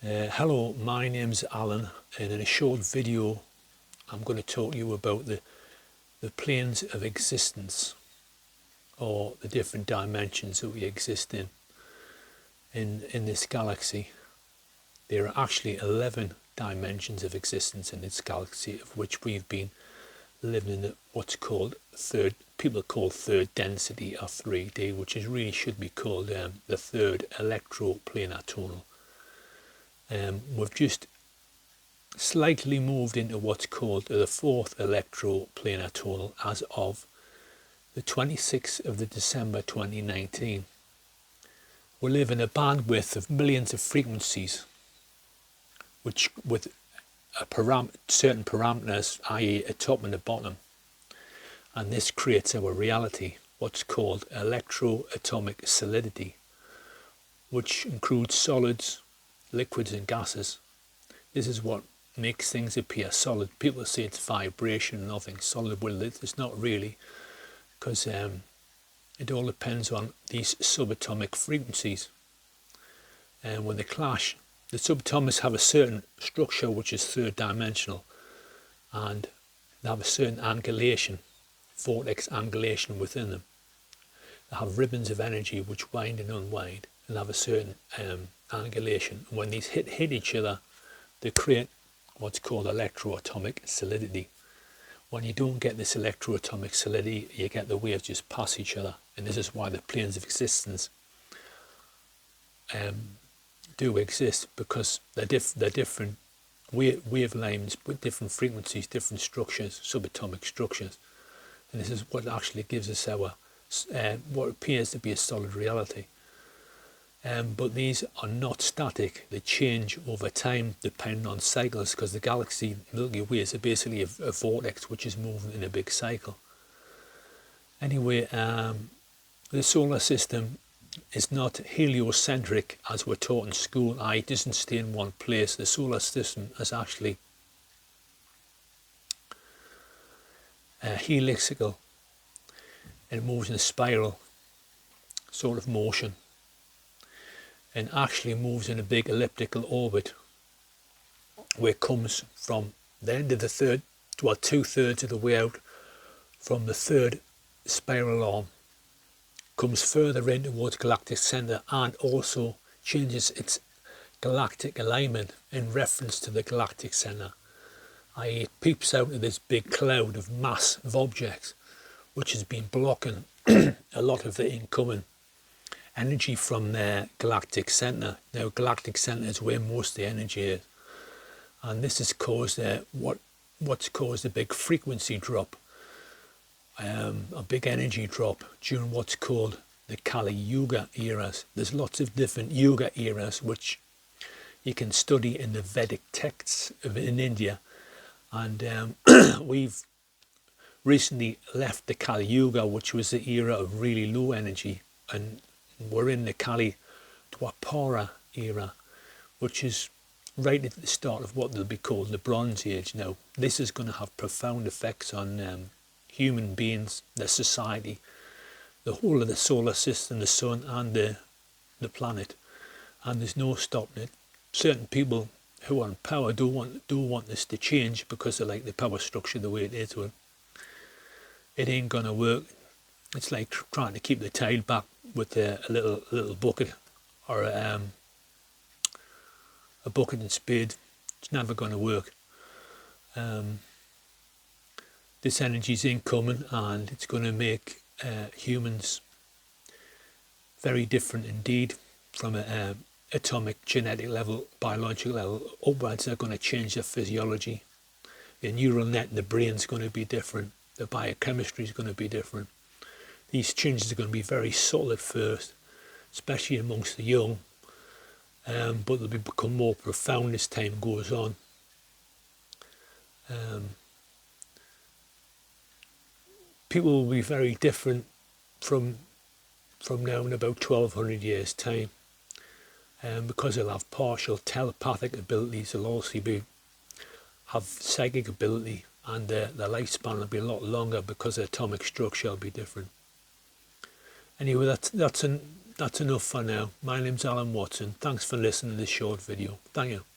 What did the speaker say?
Hello, my name's Alan, and in a short video I'm going to talk to you about the planes of existence, or the different dimensions that we exist in this galaxy. There are actually 11 dimensions of existence in this galaxy, of which we've been living in what's called people call third density, or 3D, which is really should be called the third electroplanar tonal. We've just slightly moved into what's called the fourth electroplanar tonal as of the 26th of December 2019. We live in a bandwidth of millions of frequencies, which with certain parameters, i.e. a top and a bottom, and this creates our reality, what's called electroatomic solidity, which includes solids, liquids and gases. This is what makes things appear solid. People say it's vibration, nothing solid. Well, it's not really, because it all depends on these subatomic frequencies, and when they clash, the subatoms have a certain structure which is third dimensional, and they have a certain angulation, vortex angulation within them. They have ribbons of energy which wind and unwind, and have a certain angulation. And when these hit each other, they create what's called electroatomic solidity. When you don't get this electroatomic solidity, you get the waves just pass each other, and this is why the planes of existence do exist, because they're different wavelengths with different frequencies, different structures, subatomic structures, and this is what actually gives us our what appears to be a solid reality. But these are not static. They change over time depending on cycles, because the galaxy Milky Way is basically a vortex which is moving in a big cycle. Anyway, the solar system is not heliocentric as we're taught in school. It doesn't stay in one place. The solar system is actually heliaxial. It moves in a spiral sort of motion, and actually moves in a big elliptical orbit, where it comes from the end of the third, well, 2/3 of the way out from the third spiral arm, comes further in towards galactic center, and also changes its galactic alignment in reference to the galactic center. I.e. it peeps out of this big cloud of mass of objects which has been blocking a lot of the incoming energy from the galactic center. Now, galactic center is where most of the energy is, and this has caused what's caused a big frequency drop, a big energy drop during what's called the Kali Yuga eras. There's lots of different Yuga eras which you can study in the Vedic texts in India, and we've recently left the Kali Yuga, which was the era of really low energy, and we're in the Kali Dwapara era, which is right at the start of what will be called the Bronze Age. Now, this is going to have profound effects on human beings, their society, the whole of the solar system, the sun and the planet, and there's no stopping it. Certain people who are in power do want this to change, because they like the power structure the way it is. Well, it ain't going to work. It's like trying to keep the tide back with a little bucket, or a bucket and spade. It's never going to work. This energy is incoming, and it's going to make humans very different indeed, from an atomic, genetic level, biological level upwards. They're going to change their physiology. The neural net in the brain is going to be different. The biochemistry is going to be different. These changes are going to be very subtle at first, especially amongst the young, but they'll become more profound as time goes on. People will be very different from now in about 1200 years' time, because they'll have partial telepathic abilities. They'll also have psychic ability, and their lifespan will be a lot longer because their atomic structure will be different. Anyway, that's enough for now. My name's Alan Watson. Thanks for listening to this short video. Thank you.